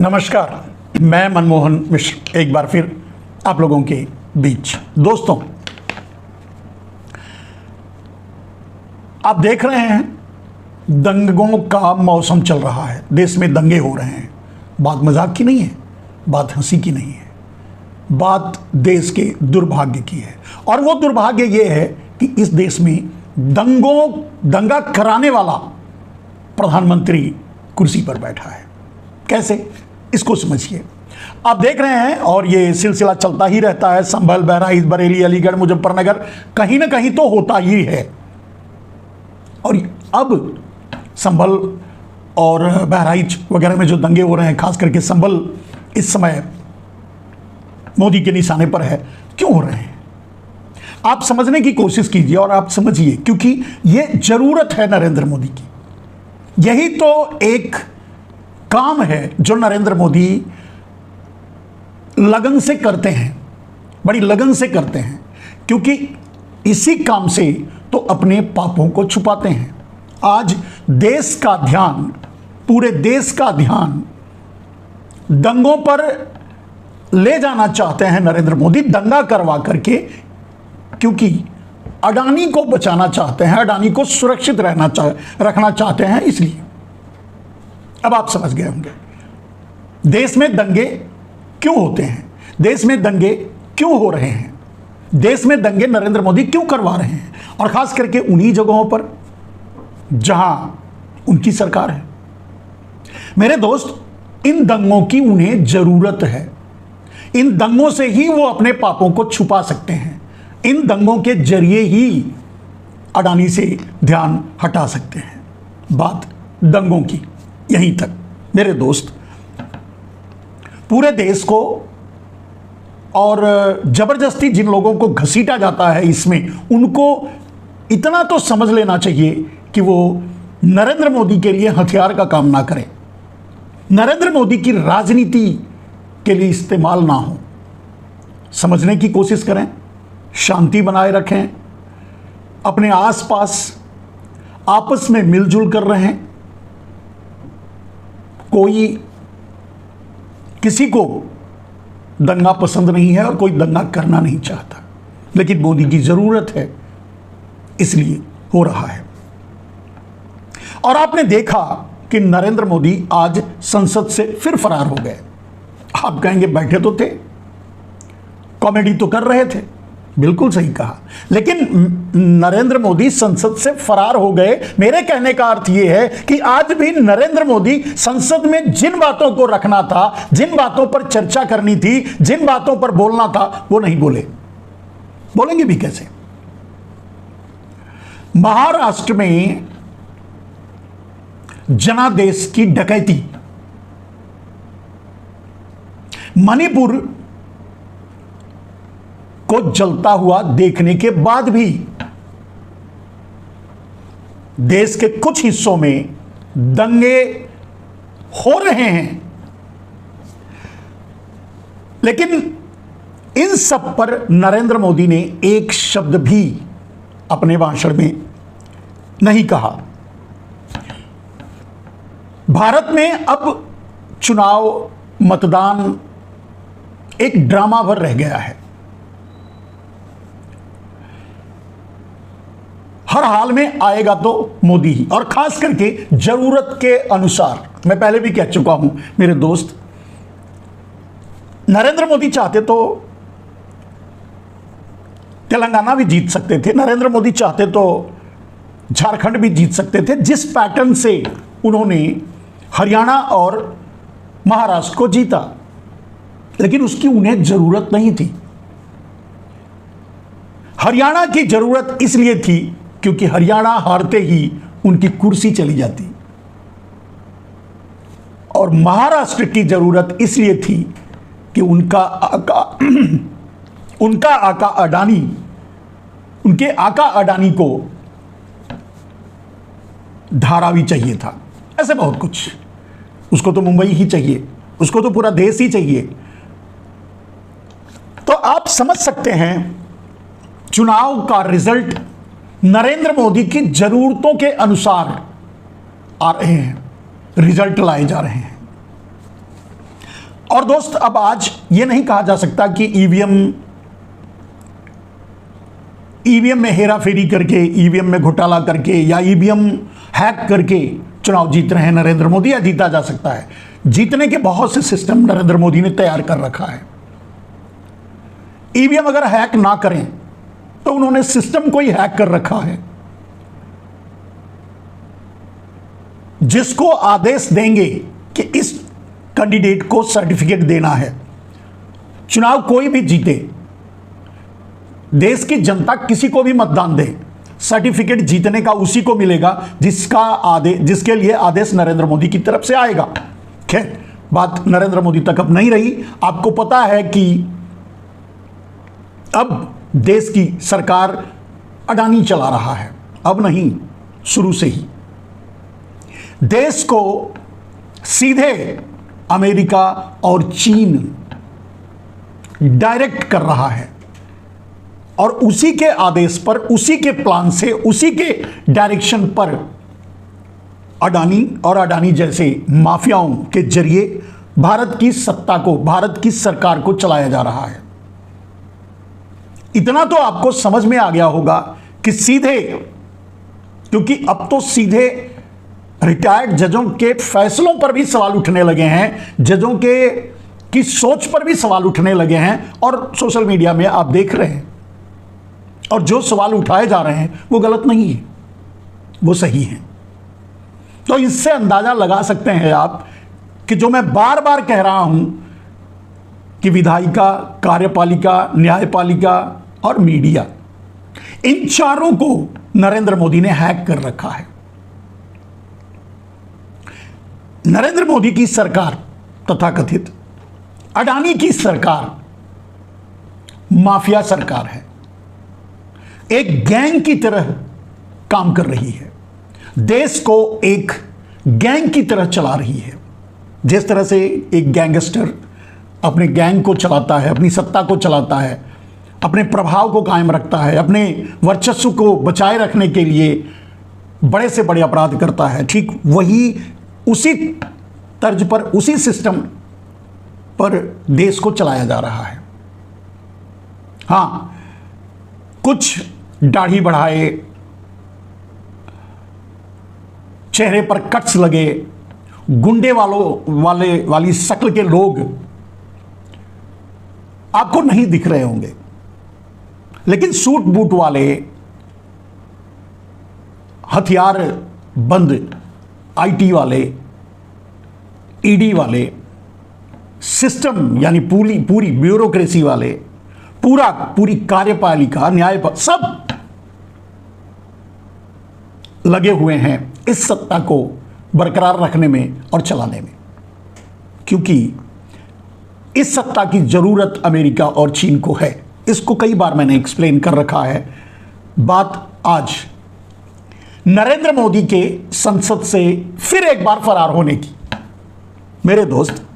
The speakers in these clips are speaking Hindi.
नमस्कार, मैं मनमोहन मिश्र एक बार फिर आप लोगों के बीच। दोस्तों, आप देख रहे हैं दंगों का मौसम चल रहा है, देश में दंगे हो रहे हैं। बात मजाक की नहीं है, बात हंसी की नहीं है, बात देश के दुर्भाग्य की है। और वो दुर्भाग्य ये है कि इस देश में दंगा कराने वाला प्रधानमंत्री कुर्सी पर बैठा है। कैसे, इसको समझिए। आप देख रहे हैं और ये सिलसिला चलता ही रहता है। संभल, बहराइच, बरेली, अलीगढ़, मुजफ्फरनगर, कहीं ना कहीं तो होता ही है। और अब संभल और बहराइच वगैरह में जो दंगे हो रहे हैं, खास करके संभल इस समय मोदी के निशाने पर है। क्यों हो रहे हैं, आप समझने की कोशिश कीजिए और आप समझिए, क्योंकि ये जरूरत है नरेंद्र मोदी की। यही तो एक काम है जो नरेंद्र मोदी लगन से करते हैं, बड़ी लगन से करते हैं, क्योंकि इसी काम से तो अपने पापों को छुपाते हैं। आज देश का ध्यान, पूरे देश का ध्यान दंगों पर ले जाना चाहते हैं नरेंद्र मोदी, दंगा करवा करके, क्योंकि अडानी को बचाना चाहते हैं, अडानी को सुरक्षित रखना चाहते हैं। इसलिए अब आप समझ गए होंगे देश में दंगे क्यों होते हैं, देश में दंगे क्यों हो रहे हैं, देश में दंगे नरेंद्र मोदी क्यों करवा रहे हैं, और खास करके उन्हीं जगहों पर जहां उनकी सरकार है। मेरे दोस्त, इन दंगों की उन्हें जरूरत है। इन दंगों से ही वो अपने पापों को छुपा सकते हैं। इन दंगों के जरिए ही अडानी से ध्यान हटा सकते हैं। बात दंगों की यहीं तक। मेरे दोस्त, पूरे देश को और जबरदस्ती जिन लोगों को घसीटा जाता है इसमें, उनको इतना तो समझ लेना चाहिए कि वो नरेंद्र मोदी के लिए हथियार का काम ना करें, नरेंद्र मोदी की राजनीति के लिए इस्तेमाल ना हो। समझने की कोशिश करें, शांति बनाए रखें, अपने आसपास आपस में मिलजुल कर रहें। कोई किसी को दंगा पसंद नहीं है और कोई दंगा करना नहीं चाहता, लेकिन मोदी की जरूरत है, इसलिए हो रहा है। और आपने देखा कि नरेंद्र मोदी आज संसद से फिर फरार हो गए। आप कहेंगे बैठे तो थे, कॉमेडी तो कर रहे थे, बिल्कुल सही कहा, लेकिन नरेंद्र मोदी संसद से फरार हो गए। मेरे कहने का अर्थ यह है कि आज भी नरेंद्र मोदी संसद में जिन बातों को रखना था, जिन बातों पर चर्चा करनी थी, जिन बातों पर बोलना था, वो नहीं बोले। बोलेंगे भी कैसे? महाराष्ट्र में जनादेश की डकैती, मणिपुर को जलता हुआ देखने के बाद भी देश के कुछ हिस्सों में दंगे हो रहे हैं, लेकिन इन सब पर नरेंद्र मोदी ने एक शब्द भी अपने भाषण में नहीं कहा। भारत में अब चुनाव, मतदान एक ड्रामा भर रह गया है। हर हाल में आएगा तो मोदी ही, और खास करके जरूरत के अनुसार। मैं पहले भी कह चुका हूं मेरे दोस्त, नरेंद्र मोदी चाहते तो तेलंगाना भी जीत सकते थे, नरेंद्र मोदी चाहते तो झारखंड भी जीत सकते थे। जिस पैटर्न से उन्होंने हरियाणा और महाराष्ट्र को जीता, लेकिन उसकी उन्हें जरूरत नहीं थी। हरियाणा की जरूरत इसलिए थी क्योंकि हरियाणा हारते ही उनकी कुर्सी चली जाती, और महाराष्ट्र की जरूरत इसलिए थी कि उनका आका अडानी, उनके आका अडानी को धारावी चाहिए था। ऐसे बहुत कुछ, उसको तो मुंबई ही चाहिए, उसको तो पूरा देश ही चाहिए। तो आप समझ सकते हैं चुनाव का रिजल्ट नरेंद्र मोदी की जरूरतों के अनुसार आ रहे हैं, रिजल्ट लाए जा रहे हैं। और दोस्त, अब आज ये नहीं कहा जा सकता कि ईवीएम में हेराफेरी करके, ईवीएम में घोटाला करके या ईवीएम हैक करके चुनाव जीत रहे हैं नरेंद्र मोदी, या जीता जा सकता है। जीतने के बहुत से सिस्टम नरेंद्र मोदी ने तैयार कर रखा है। ईवीएम अगर हैक ना करें तो उन्होंने सिस्टम को ही हैक कर रखा है। जिसको आदेश देंगे कि इस कैंडिडेट को सर्टिफिकेट देना है, चुनाव कोई भी जीते, देश की जनता किसी को भी मतदान दे, सर्टिफिकेट जीतने का उसी को मिलेगा जिसके लिए आदेश नरेंद्र मोदी की तरफ से आएगा। खैर, बात नरेंद्र मोदी तक अब नहीं रही। आपको पता है कि अब देश की सरकार अडानी चला रहा है, अब नहीं, शुरू से ही देश को सीधे अमेरिका और चीन डायरेक्ट कर रहा है, और उसी के आदेश पर, उसी के प्लान से, उसी के डायरेक्शन पर अडानी और अडानी जैसे माफियाओं के जरिए भारत की सत्ता को, भारत की सरकार को चलाया जा रहा है। इतना तो आपको समझ में आ गया होगा कि सीधे, क्योंकि अब तो सीधे रिटायर्ड जजों के फैसलों पर भी सवाल उठने लगे हैं, जजों की सोच पर भी सवाल उठने लगे हैं, और सोशल मीडिया में आप देख रहे हैं। और जो सवाल उठाए जा रहे हैं वो गलत नहीं है, वो सही है। तो इससे अंदाजा लगा सकते हैं आप कि जो मैं बार बार कह रहा हूं कि विधायिका, कार्यपालिका, न्यायपालिका और मीडिया, इन चारों को नरेंद्र मोदी ने हैक कर रखा है। नरेंद्र मोदी की सरकार, तथाकथित अडानी की सरकार, माफिया सरकार है, एक गैंग की तरह काम कर रही है, देश को एक गैंग की तरह चला रही है। जिस तरह से एक गैंगस्टर अपने गैंग को चलाता है, अपनी सत्ता को चलाता है, अपने प्रभाव को कायम रखता है, अपने वर्चस्व को बचाए रखने के लिए बड़े से बड़े अपराध करता है, ठीक वही उसी तर्ज पर, उसी सिस्टम पर देश को चलाया जा रहा है। हाँ, कुछ दाढ़ी बढ़ाए, चेहरे पर कट्स लगे, गुंडे वाली शक्ल के लोग आपको नहीं दिख रहे होंगे, लेकिन सूट बूट वाले, हथियार बंद आईटी वाले, ईडी वाले, सिस्टम यानी पूरी ब्यूरोक्रेसी वाले, पूरी कार्यपालिका, न्यायपालिका, सब लगे हुए हैं इस सत्ता को बरकरार रखने में और चलाने में, क्योंकि इस सत्ता की जरूरत अमेरिका और चीन को है। इसको कई बार मैंने एक्सप्लेन कर रखा है। बात आज नरेंद्र मोदी के संसद से फिर एक बार फरार होने की। मेरे दोस्त,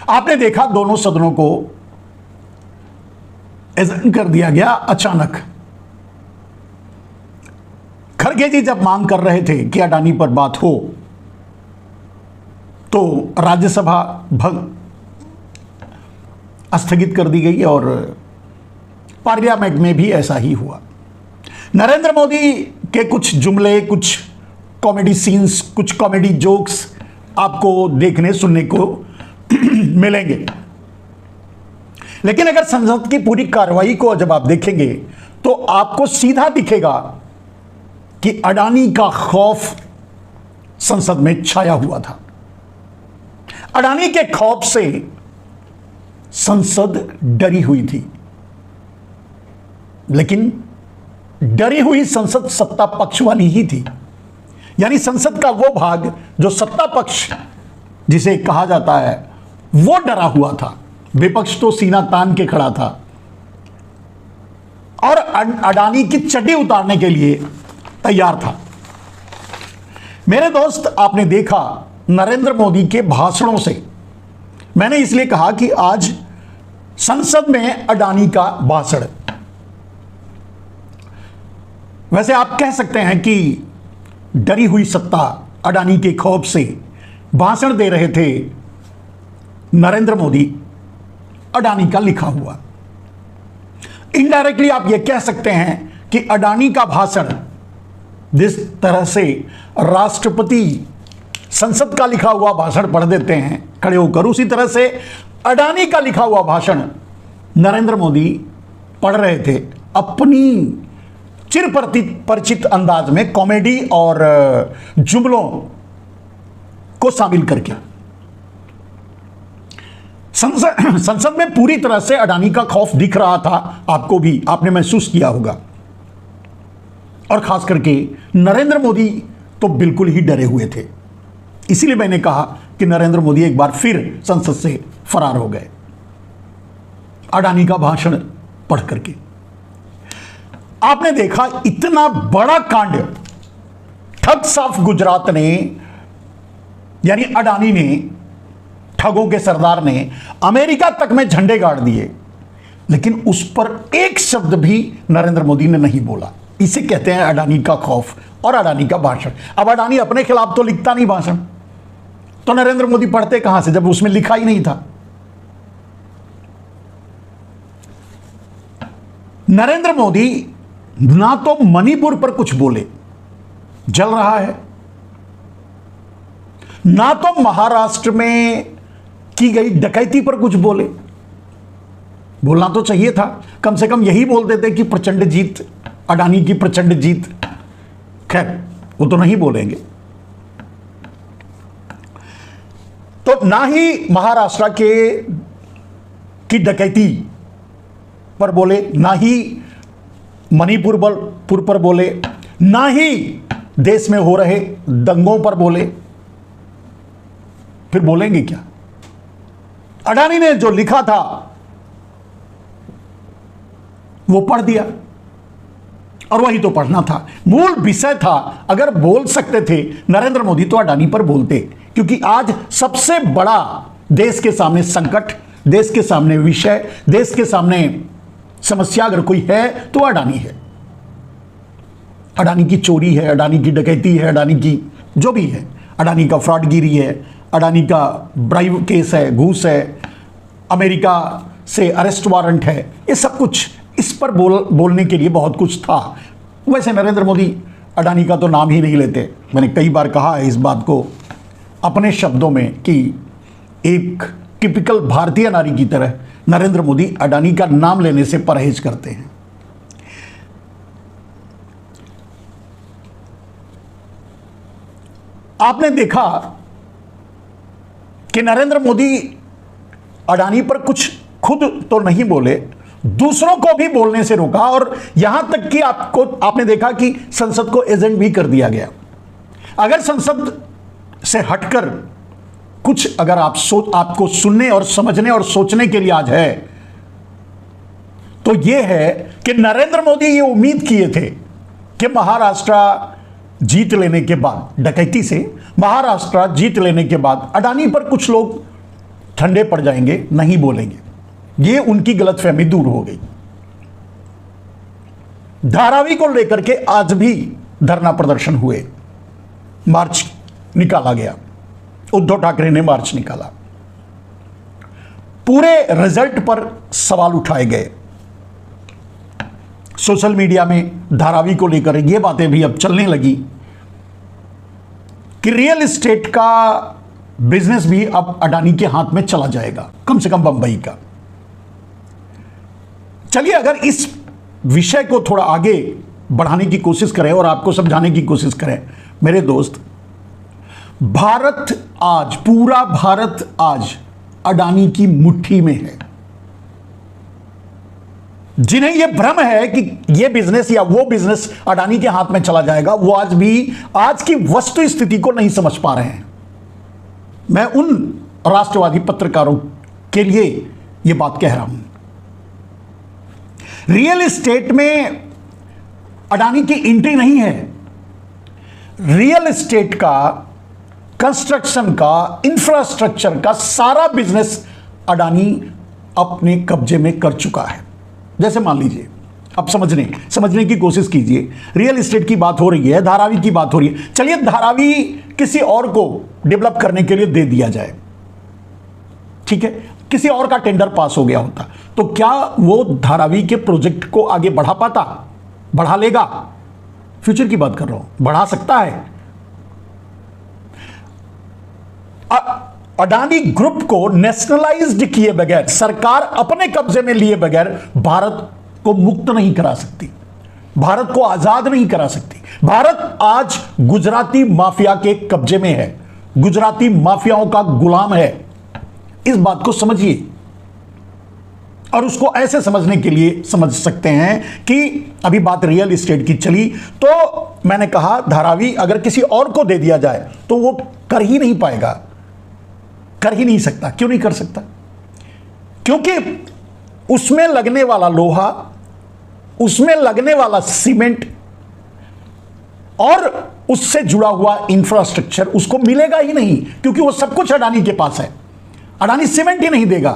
आपने देखा दोनों सदनों को एडजर्न कर दिया गया अचानक। खड़गे जी जब मांग कर रहे थे कि अडानी पर बात हो, तो राज्यसभा स्थगित कर दी गई और पार्लियामेंट में भी ऐसा ही हुआ। नरेंद्र मोदी के कुछ जुमले, कुछ कॉमेडी सीन्स, कुछ कॉमेडी जोक्स आपको देखने सुनने को मिलेंगे, लेकिन अगर संसद की पूरी कार्रवाई को जब आप देखेंगे तो आपको सीधा दिखेगा कि अडानी का खौफ संसद में छाया हुआ था। अडानी के खौफ से संसद डरी हुई थी, लेकिन डरी हुई संसद सत्ता पक्ष वाली ही थी। यानी संसद का वो भाग जो सत्ता पक्ष जिसे कहा जाता है, वो डरा हुआ था। विपक्ष तो सीना तान के खड़ा था और अडानी की चड्डी उतारने के लिए तैयार था। मेरे दोस्त, आपने देखा नरेंद्र मोदी के भाषणों से, मैंने इसलिए कहा कि आज संसद में अडानी का भाषण, वैसे आप कह सकते हैं कि डरी हुई सत्ता अडानी के खौफ से भाषण दे रहे थे नरेंद्र मोदी अडानी का लिखा हुआ। इनडायरेक्टली आप यह कह सकते हैं कि अडानी का भाषण जिस तरह से राष्ट्रपति संसद का लिखा हुआ भाषण पढ़ देते हैं खड़े होकर, उसी तरह से अडानी का लिखा हुआ भाषण नरेंद्र मोदी पढ़ रहे थे अपनी चिर परिचित अंदाज में, कॉमेडी और जुमलों को शामिल करके। संसद में पूरी तरह से अडानी का खौफ दिख रहा था, आपको भी, आपने महसूस किया होगा। और खास करके नरेंद्र मोदी तो बिल्कुल ही डरे हुए थे। इसीलिए मैंने कहा कि नरेंद्र मोदी एक बार फिर संसद से फरार हो गए अडानी का भाषण पढ़ करके। आपने देखा इतना बड़ा कांड ठग्स ऑफ गुजरात ने, यानी अडानी ने, ठगों के सरदार ने अमेरिका तक में झंडे गाड़ दिए, लेकिन उस पर एक शब्द भी नरेंद्र मोदी ने नहीं बोला। इसे कहते हैं अडानी का खौफ और अडानी का भाषण। अब अडानी अपने खिलाफ तो लिखता नहीं भाषण, तो नरेंद्र मोदी पढ़ते कहां से जब उसमें लिखा ही नहीं था। नरेंद्र मोदी ना तो मणिपुर पर कुछ बोले, जल रहा है, ना तो महाराष्ट्र में की गई डकैती पर कुछ बोले। बोलना तो चाहिए था, कम से कम यही बोल देते कि प्रचंड जीत, अडानी की प्रचंड जीत। खैर वो तो नहीं बोलेंगे। तो ना ही महाराष्ट्र की डकैती पर बोले, ना ही मणिपुर पर बोले, ना ही देश में हो रहे दंगों पर बोले। फिर बोलेंगे क्या? अडानी ने जो लिखा था वो पढ़ दिया, और वही तो पढ़ना था, मूल विषय था। अगर बोल सकते थे नरेंद्र मोदी तो अडानी पर बोलते, क्योंकि आज सबसे बड़ा देश के सामने संकट, देश के सामने विषय, देश के सामने समस्या अगर कोई है तो अडानी है। अडानी की चोरी है, अडानी की डकैती है, अडानी की जो भी है, अडानी का फ्रॉडगिरी है, अडानी का ब्राइब केस है, घूस है, अमेरिका से अरेस्ट वारंट है, ये सब कुछ इस पर बोलने के लिए बहुत कुछ था। वैसे नरेंद्र मोदी अडानी का तो नाम ही नहीं लेते। मैंने कई बार कहा है इस बात को अपने शब्दों में कि एक टिपिकल भारतीय नारी की तरह नरेंद्र मोदी अडानी का नाम लेने से परहेज करते हैं। आपने देखा कि नरेंद्र मोदी अडानी पर कुछ खुद तो नहीं बोले, दूसरों को भी बोलने से रोका, और यहां तक कि आपने देखा कि संसद को एजेंट भी कर दिया गया। अगर संसद से हटकर कुछ अगर आपको सुनने और समझने और सोचने के लिए आज है, तो यह है कि नरेंद्र मोदी ये उम्मीद किए थे कि महाराष्ट्र जीत लेने के बाद, डकैती से महाराष्ट्र जीत लेने के बाद अडानी पर कुछ लोग ठंडे पड़ जाएंगे, नहीं बोलेंगे। ये उनकी गलतफहमी दूर हो गई। धारावी को लेकर के आज भी धरना प्रदर्शन हुए, मार्च निकाला गया, उद्धव ठाकरे ने मार्च निकाला, पूरे रिजल्ट पर सवाल उठाए गए। सोशल मीडिया में धारावी को लेकर ये बातें भी अब चलने लगी कि रियल एस्टेट का बिजनेस भी अब अडानी के हाथ में चला जाएगा, कम से कम बंबई का। चलिए अगर इस विषय को थोड़ा आगे बढ़ाने की कोशिश करें और आपको समझाने की कोशिश करें, मेरे दोस्त, भारत आज, पूरा भारत आज अडानी की मुट्ठी में है। जिन्हें यह भ्रम है कि यह बिजनेस या वो बिजनेस अडानी के हाथ में चला जाएगा, वो आज भी आज की वस्तु स्थिति को नहीं समझ पा रहे हैं। मैं उन राष्ट्रवादी पत्रकारों के लिए यह बात कह रहा हूं। रियल एस्टेट में अडानी की एंट्री नहीं है। रियल एस्टेट का, कंस्ट्रक्शन का, इंफ्रास्ट्रक्चर का सारा बिजनेस अडानी अपने कब्जे में कर चुका है। जैसे मान लीजिए, अब समझने की कोशिश कीजिए, रियल एस्टेट की बात हो रही है, धारावी की बात हो रही है। चलिए धारावी किसी और को डेवलप करने के लिए दे दिया जाए, ठीक है, किसी और का टेंडर पास हो गया होता तो क्या वो धारावी के प्रोजेक्ट को आगे बढ़ा पाता? बढ़ा लेगा? फ्यूचर की बात कर रहा हूं, बढ़ा सकता है। अडानी ग्रुप को नेशनलाइज्ड किए बगैर, सरकार अपने कब्जे में लिए बगैर भारत को मुक्त नहीं करा सकती, भारत को आजाद नहीं करा सकती। भारत आज गुजराती माफिया के कब्जे में है, गुजराती माफियाओं का गुलाम है। इस बात को समझिए, और उसको ऐसे समझने के लिए समझ सकते हैं कि अभी बात रियल एस्टेट की चली तो मैंने कहा धारावी अगर किसी और को दे दिया जाए तो वो कर ही नहीं पाएगा, कर ही नहीं सकता। क्यों नहीं कर सकता? क्योंकि उसमें लगने वाला लोहा, उसमें लगने वाला सीमेंट और उससे जुड़ा हुआ इंफ्रास्ट्रक्चर उसको मिलेगा ही नहीं, क्योंकि वो सब कुछ अडानी के पास है। अडानी सीमेंट ही नहीं देगा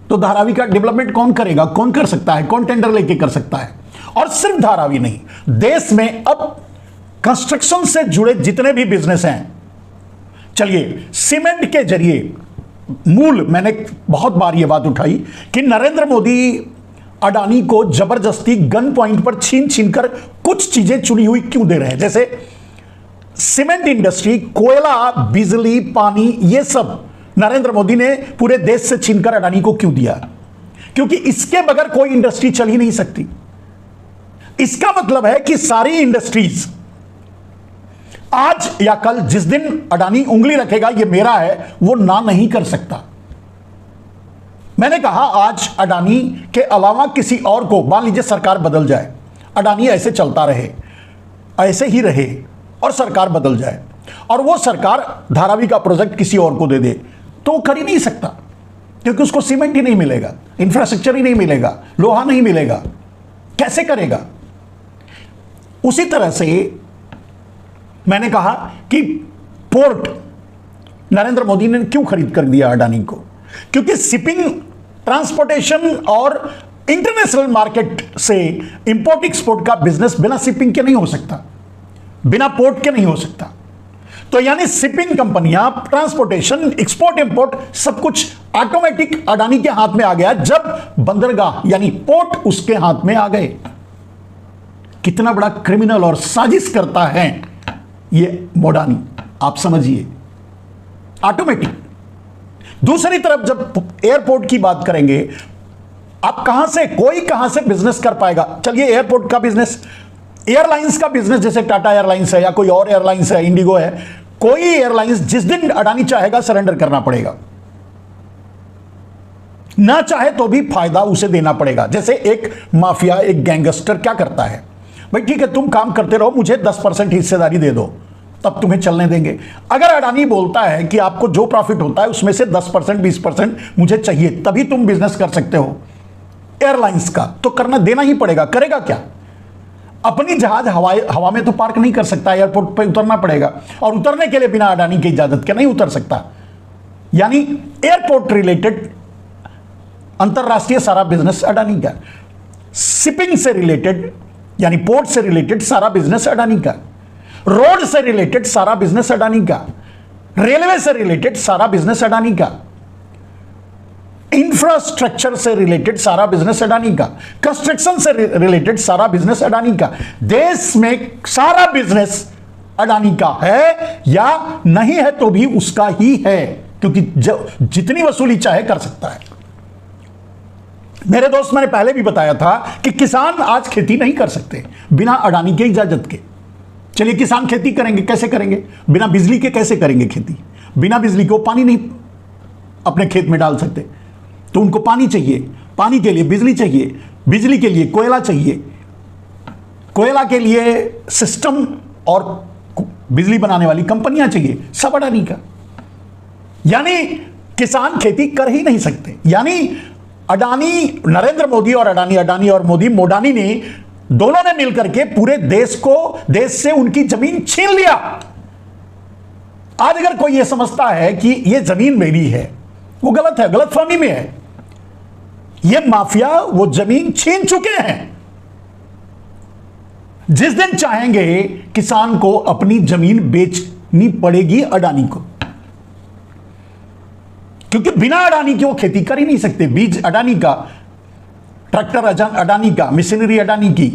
तो धारावी का डेवलपमेंट कौन करेगा? कौन कर सकता है? कौन टेंडर लेके कर सकता है? और सिर्फ धारावी नहीं, देश में अब कंस्ट्रक्शन से जुड़े जितने भी बिजनेस हैं, चलिए सीमेंट के जरिए मूल, मैंने बहुत बार यह बात उठाई कि नरेंद्र मोदी अडानी को जबरदस्ती गन पॉइंट पर छीन छीन कर कुछ चीजें चुनी हुई क्यों दे रहे हैं? जैसे सीमेंट इंडस्ट्री, कोयला, बिजली, पानी, ये सब नरेंद्र मोदी ने पूरे देश से छीनकर अडानी को क्यों दिया? क्योंकि इसके बगैर कोई इंडस्ट्री चल ही नहीं सकती। इसका मतलब है कि सारी इंडस्ट्रीज आज या कल, जिस दिन अडानी उंगली रखेगा ये मेरा है, वो ना नहीं कर सकता। मैंने कहा आज अडानी के अलावा किसी और को, मान लीजिए सरकार बदल जाए, अडानी ऐसे चलता रहे, ऐसे ही रहे और सरकार बदल जाए और वो सरकार धारावी का प्रोजेक्ट किसी और को दे दे तो वो कर ही नहीं सकता, क्योंकि उसको सीमेंट ही नहीं मिलेगा, इंफ्रास्ट्रक्चर ही नहीं मिलेगा, लोहा नहीं मिलेगा, कैसे करेगा? उसी तरह से मैंने कहा कि पोर्ट नरेंद्र मोदी ने क्यों खरीद कर दिया अडानी को? क्योंकि शिपिंग, ट्रांसपोर्टेशन और इंटरनेशनल मार्केट से इंपोर्ट एक्सपोर्ट का बिजनेस बिना शिपिंग के नहीं हो सकता, बिना पोर्ट के नहीं हो सकता। तो यानी शिपिंग कंपनियां, ट्रांसपोर्टेशन, एक्सपोर्ट इंपोर्ट सब कुछ ऑटोमेटिक अडानी के हाथ में आ गया जब बंदरगाह यानी पोर्ट उसके हाथ में आ गए। कितना बड़ा क्रिमिनल और साजिश करता है ये मोडानी, आप समझिए, ऑटोमेटिक। दूसरी तरफ जब एयरपोर्ट की बात करेंगे, आप कहां से, कोई कहां से बिजनेस कर पाएगा? चलिए एयरपोर्ट का बिजनेस, एयरलाइंस का बिजनेस, जैसे टाटा एयरलाइंस है या कोई और एयरलाइंस है, इंडिगो है, कोई एयरलाइंस जिस दिन अडानी चाहेगा सरेंडर करना पड़ेगा, ना चाहे तो भी फायदा उसे देना पड़ेगा। जैसे एक माफिया, एक गैंगस्टर क्या करता है, भाई ठीक है तुम काम करते रहो, मुझे 10% हिस्सेदारी दे दो, तब तुम्हें चलने देंगे। अगर अडानी बोलता है कि आपको जो प्रॉफिट होता है उसमें से 10%, 20% मुझे चाहिए, तभी तुम बिजनेस कर सकते हो एयरलाइंस का, तो करना देना ही पड़ेगा। करेगा क्या? अपनी जहाज हवा में तो पार्क नहीं कर सकता, एयरपोर्ट पे उतरना पड़ेगा, और उतरने के लिए बिना अडानी की इजाजत के नहीं उतर सकता। यानी एयरपोर्ट रिलेटेड अंतरराष्ट्रीय सारा बिजनेस अडानी का, शिपिंग से रिलेटेड यानी पोर्ट से रिलेटेड सारा बिजनेस अडानी का, रोड से रिलेटेड सारा बिजनेस अडानी का, रेलवे से रिलेटेड सारा बिजनेस अडानी का, इंफ्रास्ट्रक्चर से रिलेटेड सारा बिजनेस अडानी का, कंस्ट्रक्शन से रिलेटेड सारा बिजनेस अडानी का। देश में सारा बिजनेस अडानी का है या नहीं है तो भी उसका ही है, क्योंकि जितनी वसूली चाहे कर सकता है। मेरे दोस्त, मैंने पहले भी बताया था कि किसान आज खेती नहीं कर सकते बिना अडानी के इजाजत के। चलिए किसान खेती करेंगे, कैसे करेंगे? बिना बिजली के कैसे करेंगे खेती? बिना बिजली के वो पानी नहीं अपने खेत में डाल सकते, तो उनको पानी चाहिए, पानी के लिए बिजली चाहिए, बिजली के लिए कोयला चाहिए, कोयला के लिए सिस्टम और बिजली बनाने वाली कंपनियां चाहिए, सब अडानी का। यानी किसान खेती कर ही नहीं सकते। यानी अडानी, नरेंद्र मोदी और अडानी, अडानी और मोदी, मोडानी ने दोनों ने मिलकर के पूरे देश को, देश से उनकी जमीन छीन लिया। आज अगर कोई यह समझता है कि यह जमीन मेरी है, वो गलत है, गलतफहमी में है। ये माफिया वो जमीन छीन चुके हैं। जिस दिन चाहेंगे किसान को अपनी जमीन बेचनी पड़ेगी अडानी को, क्योंकि बिना अडानी के वो खेती कर ही नहीं सकते। बीज अडानी का, ट्रैक्टर अडानी का, मशीनरी अडानी की,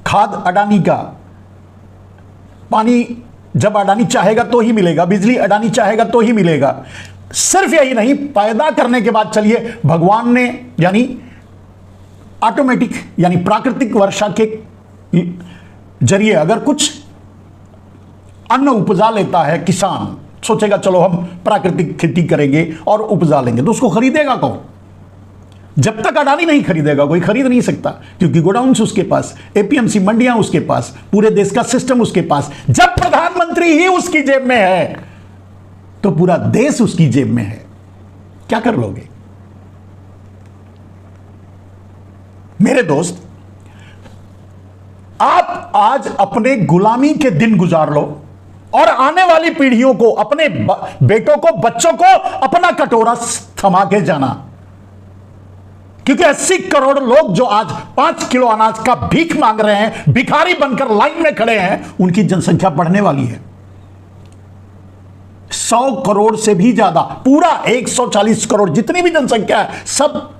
खाद अडानी का, पानी जब अडानी चाहेगा तो ही मिलेगा, बिजली अडानी चाहेगा तो ही मिलेगा। सिर्फ यही नहीं, पैदा करने के बाद चलिए भगवान ने यानी ऑटोमेटिक यानी प्राकृतिक वर्षा के जरिए अगर कुछ अन्न उपजा लेता है किसान, सोचेगा चलो हम प्राकृतिक खेती करेंगे और उपजा लेंगे, तो उसको खरीदेगा कौन? जब तक अडानी नहीं खरीदेगा कोई खरीद नहीं सकता, क्योंकि गोडाउन्स उसके पास, एपीएमसी मंडियां उसके पास, पूरे देश का सिस्टम उसके पास। जब प्रधानमंत्री ही उसकी जेब में है तो पूरा देश उसकी जेब में है। क्या कर लोगे? मेरे दोस्त, आप आज अपने गुलामी के दिन गुजार लो और आने वाली पीढ़ियों को, अपने बेटों को, बच्चों को अपना कटोरा थमा के जाना, क्योंकि 80 करोड़ लोग जो आज 5 किलो अनाज का भीख मांग रहे हैं, भिखारी बनकर लाइन में खड़े हैं, उनकी जनसंख्या बढ़ने वाली है 100 करोड़ से भी ज्यादा। पूरा 140 करोड़ जितनी भी जनसंख्या है, सब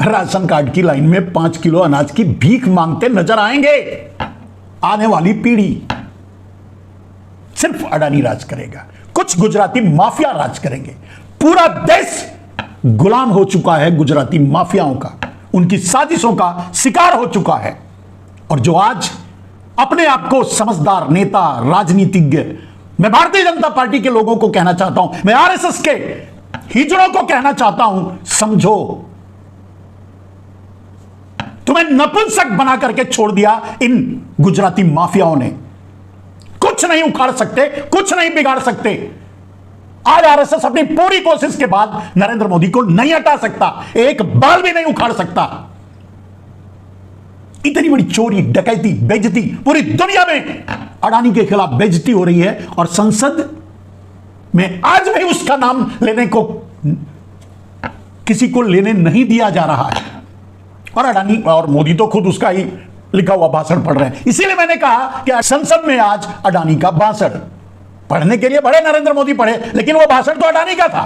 राशन कार्ड की लाइन में 5 किलो अनाज की भीख मांगते नजर आएंगे। आने वाली पीढ़ी सिर्फ अडानी राज करेगा, कुछ गुजराती माफिया राज करेंगे। पूरा देश गुलाम हो चुका है गुजराती माफियाओं का, उनकी साजिशों का शिकार हो चुका है। और जो आज अपने आप को समझदार नेता, राजनीतिज्ञ, मैं भारतीय जनता पार्टी के लोगों को कहना चाहता हूं, मैं आरएसएस के हिजड़ों को कहना चाहता हूं, समझो तुम्हें नपुंसक बना करके छोड़ दिया इन गुजराती माफियाओं ने। कुछ नहीं उखाड़ सकते, कुछ नहीं बिगाड़ सकते। आज आरएसएस अपनी पूरी कोशिश के बाद नरेंद्र मोदी को नहीं हटा सकता, एक बाल भी नहीं उखाड़ सकता। इतनी बड़ी चोरी, डकैती, बेइज्जती पूरी दुनिया में अडानी के खिलाफ बेइज्जती हो रही है, और संसद में आज भी उसका नाम लेने को किसी को लेने नहीं दिया जा रहा है। और अडानी और मोदी तो खुद उसका ही लिखा हुआ भाषण पढ़ रहे हैं। इसीलिए मैंने कहा कि संसद में आज अडानी का भाषण पढ़ने के लिए बड़े नरेंद्र मोदी पढ़े, लेकिन वो भाषण तो अडानी का था।